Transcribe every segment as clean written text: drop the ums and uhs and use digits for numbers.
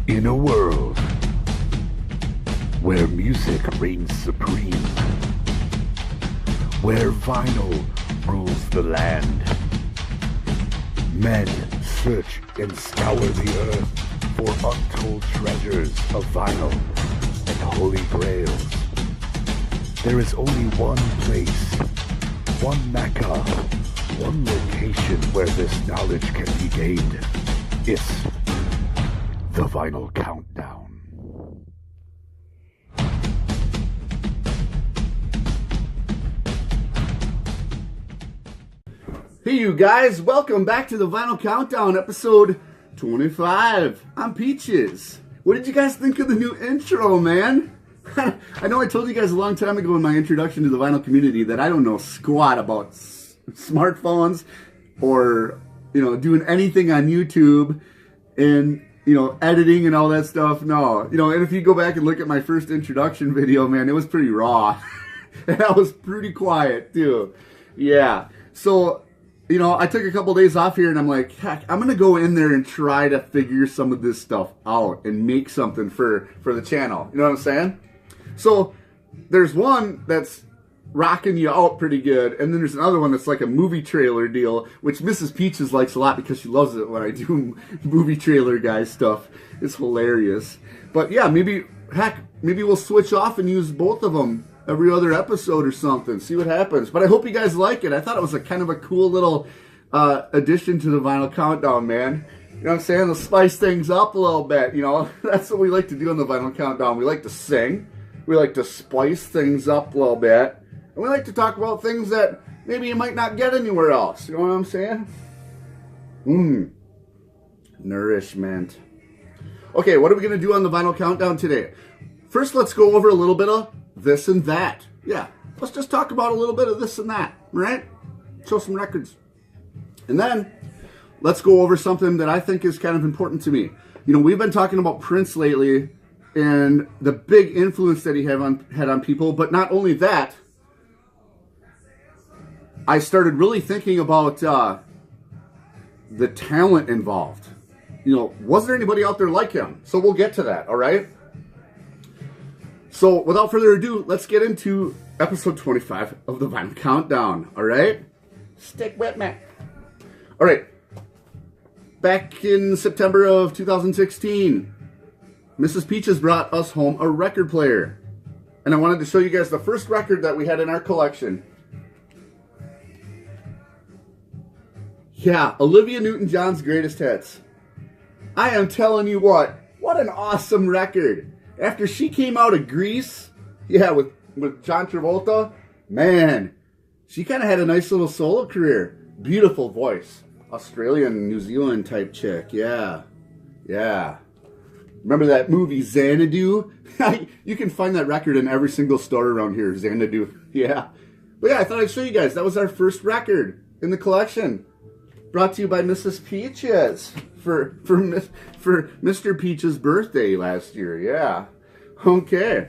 In a world where music reigns supreme, where vinyl rules the land, men search and scour the earth for untold treasures of vinyl and holy grails. There is only one place, one Mecca, one location where this knowledge can be gained. It's the Vinyl Countdown. Hey you guys, welcome back to the Vinyl Countdown, episode 25. I'm Peaches. What did you guys think of the new intro, man? I know I told you guys a long time ago in my introduction to the vinyl community that I don't know squat about smartphones or, doing anything on YouTube and, editing and all that stuff. No, and if you go back and look at my first introduction video, man, it was pretty raw. And I was pretty quiet, too. Yeah. So, I took a couple days off here and I'm like, heck, I'm going to go in there and try to figure some of this stuff out and make something for the channel. You know what I'm saying? So, there's one that's rocking you out pretty good, and then there's another one that's like a movie trailer deal, which Mrs. Peaches likes a lot because she loves it when I do movie trailer guy stuff. It's hilarious. But yeah, maybe we'll switch off and use both of them every other episode or something, see what happens. But I hope you guys like it. I thought it was a kind of a cool little addition to the Vinyl Countdown, man. You know what I'm saying? To spice things up a little bit, That's what we like to do on the Vinyl Countdown. We like to sing. We like to spice things up a little bit. And we like to talk about things that maybe you might not get anywhere else. You know what I'm saying? Nourishment. Okay, what are we going to do on the Vinyl Countdown today? First, let's go over a little bit of this and that. Yeah, let's just talk about a little bit of this and that, right? Show some records. And then, let's go over something that I think is kind of important to me. We've been talking about Prince lately and the big influence that he had on people, but not only that, I started really thinking about the talent involved. Was there anybody out there like him? So we'll get to that, all right? So without further ado, let's get into episode 25 of the Vinyl Countdown, all right? Stick with me. All right. Back in September of 2016, Mrs. Peaches brought us home a record player. And I wanted to show you guys the first record that we had in our collection. Yeah, Olivia Newton-John's Greatest Hits. I am telling you what an awesome record. After she came out of Grease, with John Travolta, man, she kind of had a nice little solo career. Beautiful voice. Australian, New Zealand type chick, yeah. Remember that movie Xanadu? You can find that record in every single store around here, Xanadu, yeah. But yeah, I thought I'd show you guys. That was our first record in the collection. Brought to you by Mrs. Peaches for Mr. Peach's birthday last year. Yeah. Okay.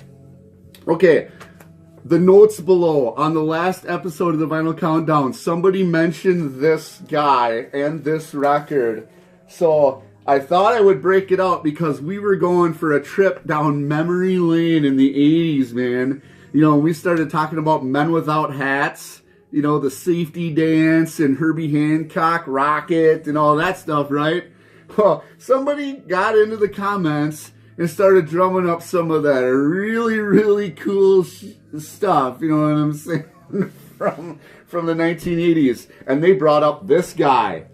The notes below on the last episode of the Vinyl Countdown, somebody mentioned this guy and this record. So I thought I would break it out because we were going for a trip down memory lane in the 80s, man. We started talking about Men Without Hats. The Safety Dance and Herbie Hancock, Rocket, and all that stuff, right? Well, somebody got into the comments and started drumming up some of that really, really cool stuff, you know what I'm saying, from the 1980s. And they brought up this guy,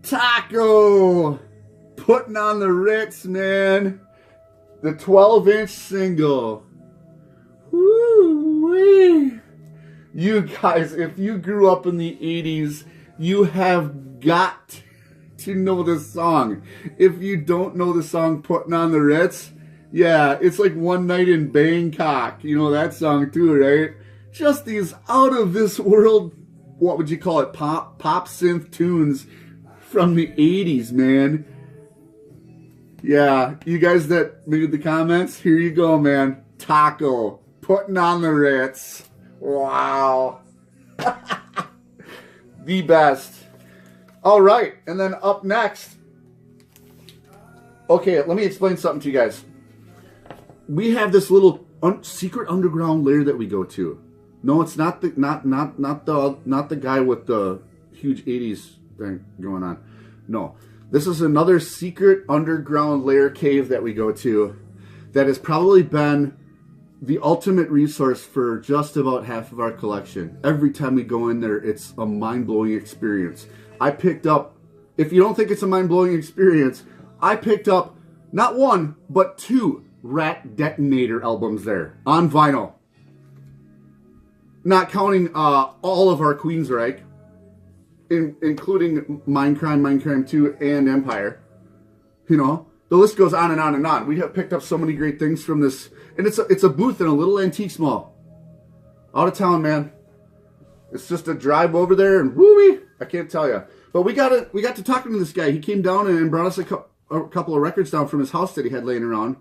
Taco, Putting on the Ritz, man. The 12-inch single. Woo-wee. You guys, if you grew up in the 80s, you have got to know this song. If you don't know the song Putting on the Ritz, yeah, it's like One Night in Bangkok. You know that song too, right? Just these out of this world, what would you call it, pop synth tunes from the 80s, man. Yeah, you guys that made the comments, here you go, man. Taco, Putting on the Ritz. Wow. The best. All right, and then up next, Okay, let me explain something to you guys. We have this little secret underground lair that we go to. No, it's not the not the guy with the huge 80s thing going on. No, this is another secret underground lair cave that we go to that has probably been the ultimate resource for just about half of our collection. Every time we go in there, it's a mind-blowing experience. I picked up, if you don't think it's a mind-blowing experience, I picked up not one, but 2 Rat Detonator albums there on vinyl. Not counting all of our Queensryche, including Mindcrime 2, and Empire. You know, the list goes on and on and on. We have picked up so many great things from this, and it's a booth in a little antiques mall. Out of town, man. It's just a drive over there, and woo-wee, I can't tell you. But we got to talking to this guy. He came down and brought us a couple of records down from his house that he had laying around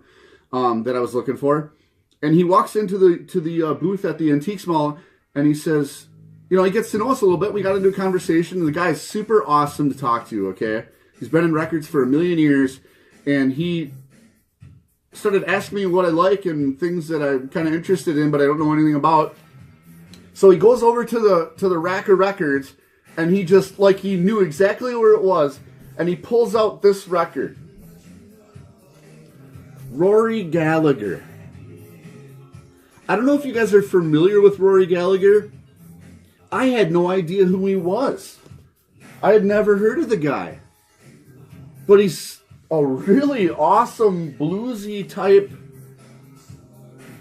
that I was looking for. And he walks into the booth at the antiques mall, and he says, you know, he gets to know us a little bit. We got into a conversation. The guy's super awesome to talk to, okay? He's been in records for 1,000,000 years, and he started asking me what I like and things that I'm kind of interested in, but I don't know anything about. So he goes over to the rack of records, and he just, like, he knew exactly where it was, and he pulls out this record. Rory Gallagher. I don't know if you guys are familiar with Rory Gallagher. I had no idea who he was. I had never heard of the guy. But he's a really awesome bluesy type,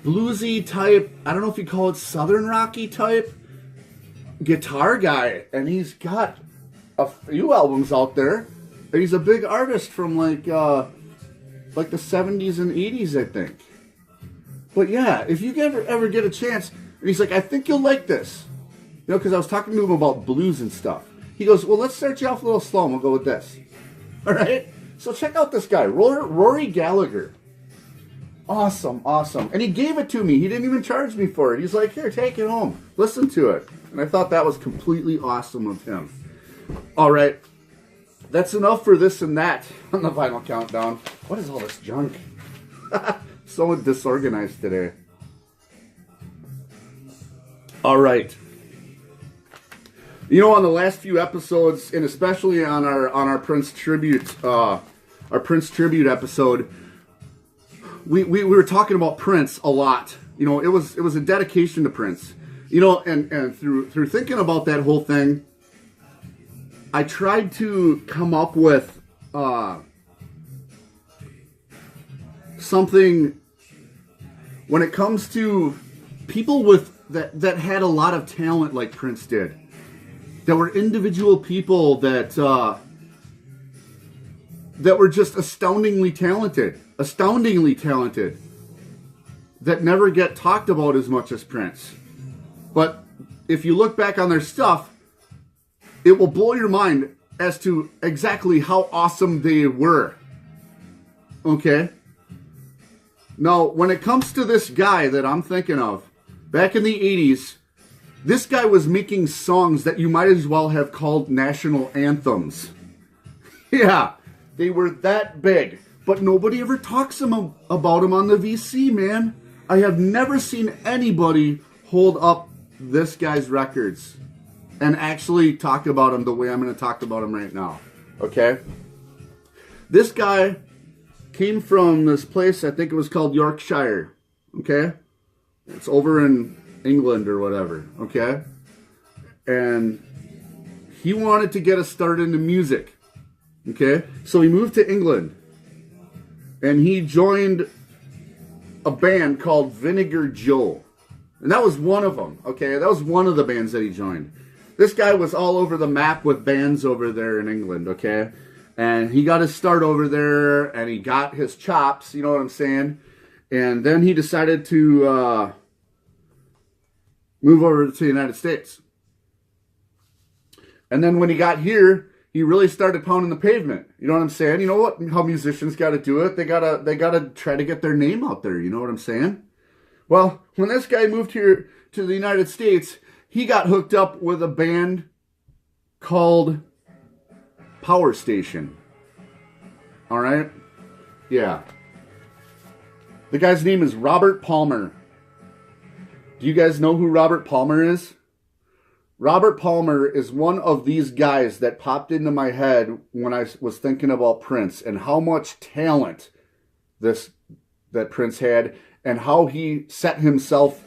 I don't know if you call it Southern Rocky type, guitar guy. And he's got a few albums out there. And he's a big artist from like the 70s and 80s, I think. But yeah, if you ever get a chance, and he's like, I think you'll like this. You know, because I was talking to him about blues and stuff. He goes, well, let's start you off a little slow, and we'll go with this. All right? So check out this guy, Rory Gallagher. Awesome, awesome. And he gave it to me. He didn't even charge me for it. He's like, here, take it home. Listen to it. And I thought that was completely awesome of him. All right. That's enough for this and that on the Vinyl Countdown. What is all this junk? So disorganized today. All right. You know, on the last few episodes, and especially on our Prince tribute, episode, we were talking about Prince a lot. You know, it was a dedication to Prince. You know, and through thinking about that whole thing, I tried to come up with something when it comes to people that had a lot of talent like Prince did. That were individual people that were just astoundingly talented, that never get talked about as much as Prince. But if you look back on their stuff, it will blow your mind as to exactly how awesome they were. Okay? Now, when it comes to this guy that I'm thinking of, back in the 80s, this guy was making songs that you might as well have called national anthems. Yeah, they were that big. But nobody ever talks about him on the VC, man. I have never seen anybody hold up this guy's records and actually talk about him the way I'm going to talk about him right now. Okay? This guy came from this place, I think it was called Yorkshire. Okay? It's over in England or whatever, okay? And he wanted to get a start into music, okay? So he moved to England, and he joined a band called Vinegar Joe. And that was one of them, okay? That was one of the bands that he joined. This guy was all over the map with bands over there in England, okay? And he got his start over there, and he got his chops, you know what I'm saying? And then he decided to move over to the United States. And then when he got here, he really started pounding the pavement. You know what I'm saying? You know what? How musicians got to do it. They gotta try to get their name out there. You know what I'm saying? Well, when this guy moved here to the United States, he got hooked up with a band called Power Station. All right? Yeah. The guy's name is Robert Palmer. Do you guys know who Robert Palmer is? Robert Palmer is one of these guys that popped into my head when I was thinking about Prince and how much talent that Prince had and how he set himself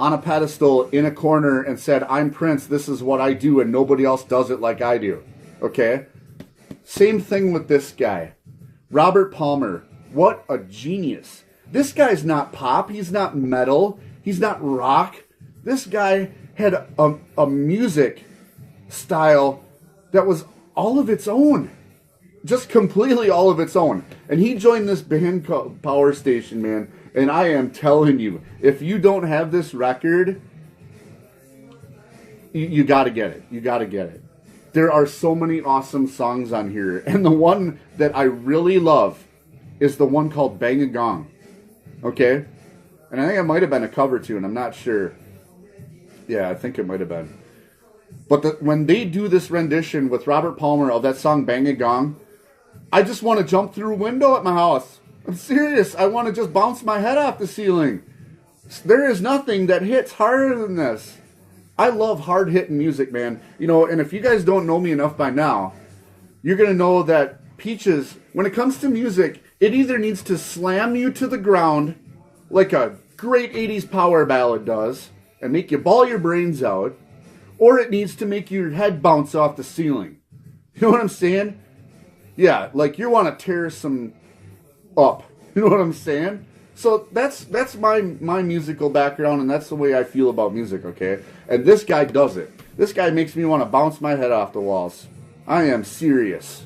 on a pedestal in a corner and said, I'm Prince, this is what I do, and nobody else does it like I do. Okay? Same thing with this guy. Robert Palmer. What a genius. This guy's not pop, he's not metal, he's not rock. This guy had a music style that was all of its own. Just completely all of its own. And he joined this band called Power Station, man. And I am telling you, if you don't have this record, you gotta get it. You gotta get it. There are so many awesome songs on here. And the one that I really love is the one called Bang a Gong. Okay? And I think it might have been a cover tune. I'm not sure. Yeah, I think it might have been. But when they do this rendition with Robert Palmer of that song Bang a Gong, I just want to jump through a window at my house. I'm serious. I want to just bounce my head off the ceiling. There is nothing that hits harder than this. I love hard-hitting music, man. You know, and if you guys don't know me enough by now, you're going to know that Peaches, when it comes to music, it either needs to slam you to the ground like a great 80s power ballad does and make you bawl your brains out, or it needs to make your head bounce off the ceiling. You know what I'm saying? Yeah, like you want to tear some up. You know what I'm saying? So that's my musical background, and that's the way I feel about music, okay? And this guy does it. This guy makes me want to bounce my head off the walls. I am serious.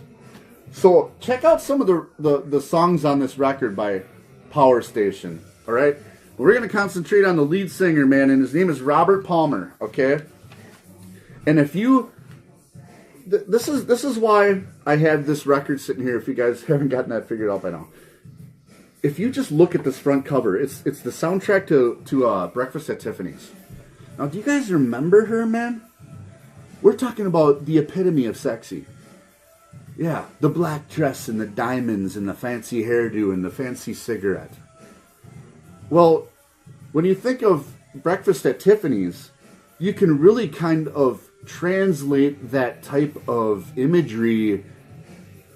So check out some of the songs on this record by Power Station, all right? We're going to concentrate on the lead singer, man, and his name is Robert Palmer, okay? And if you... This is why I have this record sitting here, if you guys haven't gotten that figured out by now. If you just look at this front cover, it's the soundtrack to Breakfast at Tiffany's. Now, do you guys remember her, man? We're talking about the epitome of sexy. Yeah, the black dress and the diamonds and the fancy hairdo and the fancy cigarette. Well, when you think of Breakfast at Tiffany's, you can really kind of translate that type of imagery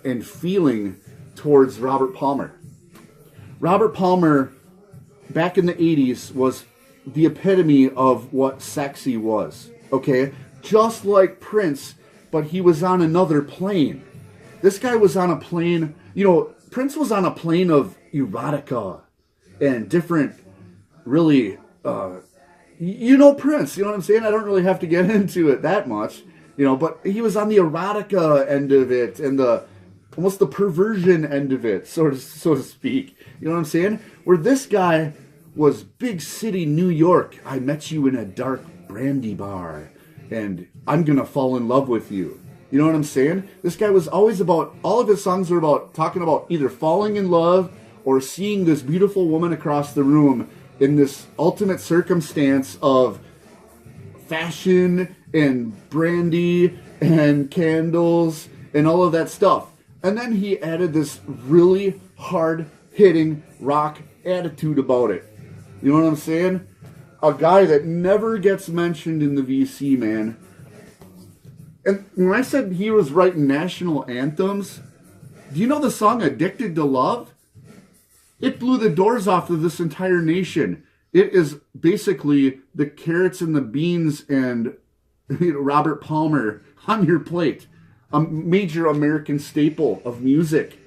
and feeling towards Robert Palmer. Robert Palmer, back in the 80s, was the epitome of what sexy was, okay? Just like Prince, but he was on another plane. This guy was on a plane, you know, Prince was on a plane of erotica and different, really, you know Prince, you know what I'm saying? I don't really have to get into it that much, you know, but he was on the erotica end of it and almost the perversion end of it, so to speak. You know what I'm saying? Where this guy was big city New York. I met you in a dark brandy bar, and I'm gonna fall in love with you. You know what I'm saying? This guy was always about, all of his songs are about talking about either falling in love or seeing this beautiful woman across the room in this ultimate circumstance of fashion and brandy and candles and all of that stuff. And then he added this really hard-hitting rock attitude about it. You know what I'm saying? A guy that never gets mentioned in the VC, man. And when I said he was writing national anthems, do you know the song Addicted to Love? It blew the doors off of this entire nation. It is basically the carrots and the beans and Robert Palmer on your plate. A major American staple of music.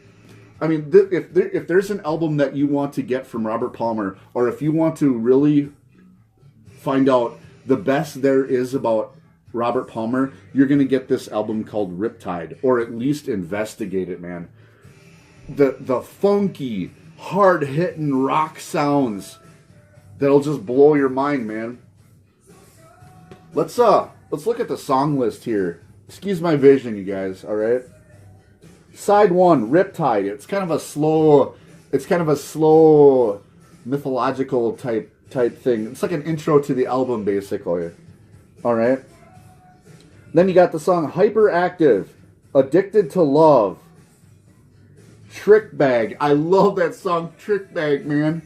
I mean, if there's an album that you want to get from Robert Palmer, or if you want to really find out the best there is about Robert Palmer, you're going to get this album called Riptide, or at least investigate it, man. The funky, hard-hitting rock sounds that'll just blow your mind, man. Let's look at the song list here. Excuse my vision, you guys, all right? Side 1, Riptide. It's kind of a slow mythological type thing. It's like an intro to the album, basically. All right? Then you got the song Hyperactive, Addicted to Love, Trick Bag. I love that song, Trick Bag, man.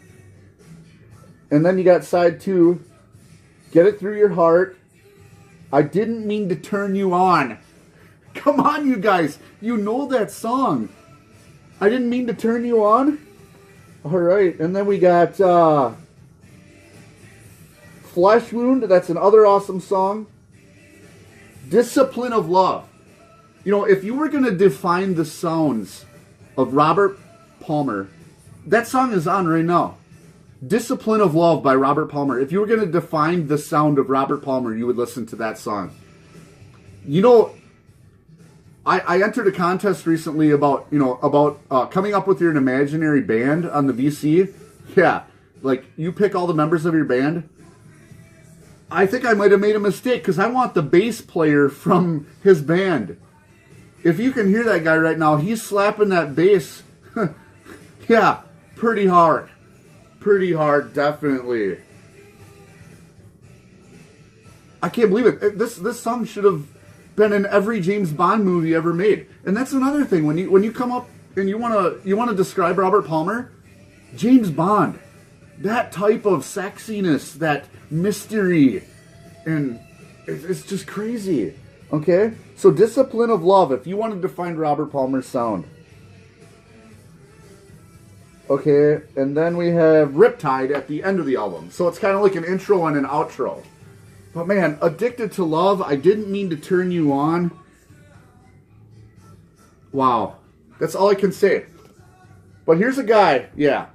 And then you got side 2, Get It Through Your Heart. I Didn't Mean to Turn You On. Come on, you guys. You know that song. I Didn't Mean to Turn You On. All right. And then we got Flesh Wound. That's another awesome song. Discipline of Love. You know, if you were going to define the sounds of Robert Palmer, that song is on right now. Discipline of Love by Robert Palmer. If you were going to define the sound of Robert Palmer, you would listen to that song. You know, I entered a contest recently about coming up with your imaginary band on the VC. Yeah, like you pick all the members of your band. I think I might have made a mistake because I want the bass player from his band. If you can hear that guy right now, he's slapping that bass. Yeah, pretty hard. Pretty hard, definitely. I can't believe it. This song should have been in every James Bond movie ever made. And that's another thing. When you come up and you wanna describe Robert Palmer, James Bond. That type of sexiness, that mystery, and it's just crazy. Okay? So Discipline of Love, if you wanted to find Robert Palmer's sound. Okay, and then we have Riptide at the end of the album. So it's kind of like an intro and an outro. But man, Addicted to Love, I Didn't Mean to Turn You On. Wow. That's all I can say. But here's a guy, yeah,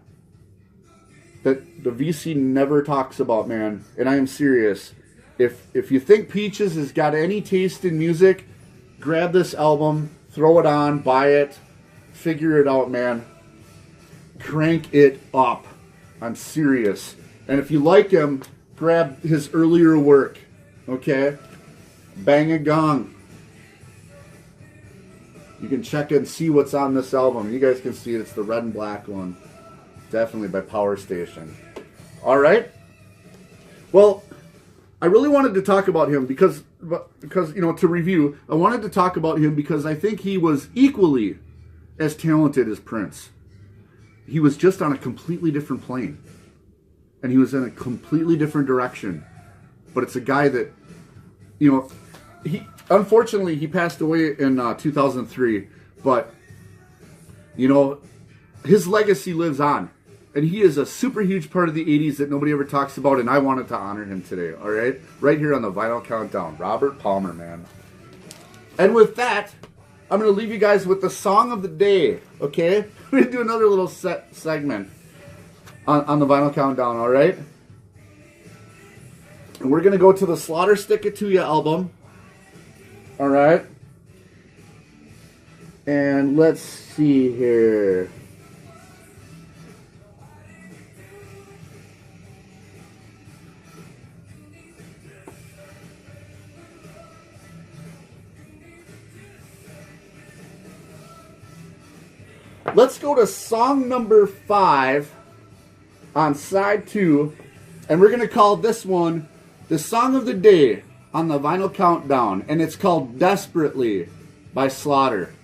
that the VC never talks about, man. And I am serious. If you think Peaches has got any taste in music, grab this album, throw it on, buy it, figure it out, man. Crank it up. I'm serious. And if you like him, grab his earlier work. Okay? Bang a Gong. You can check and see what's on this album. You guys can see it. It's the red and black one. Definitely by Power Station. Alright? Well, I really wanted to talk about him because, you know, to review, I wanted to talk about him because I think he was equally as talented as Prince. He was just on a completely different plane. And he was in a completely different direction. But it's a guy that, you know, unfortunately he passed away in 2003. But, you know, his legacy lives on. And he is a super huge part of the 80s that nobody ever talks about. And I wanted to honor him today, all right? Right here on the Vinyl Countdown. Robert Palmer, man. And with that, I'm going to leave you guys with the song of the day, okay? We're going to do another little segment on the Vinyl Countdown, all right? And we're going to go to the Slaughter Stick It To Ya album, all right? And let's see here. Let's go to song number 5 on side 2, and we're going to call this one the song of the day on the Vinyl Countdown, and it's called Desperately by Slaughter.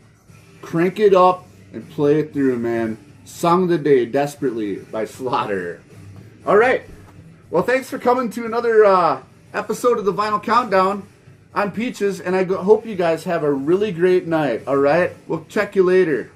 Crank it up and play it through, man. Song of the day, Desperately by Slaughter. All right. Well, thanks for coming to another episode of the Vinyl Countdown. I'm Peaches, and I hope you guys have a really great night, all right? We'll check you later.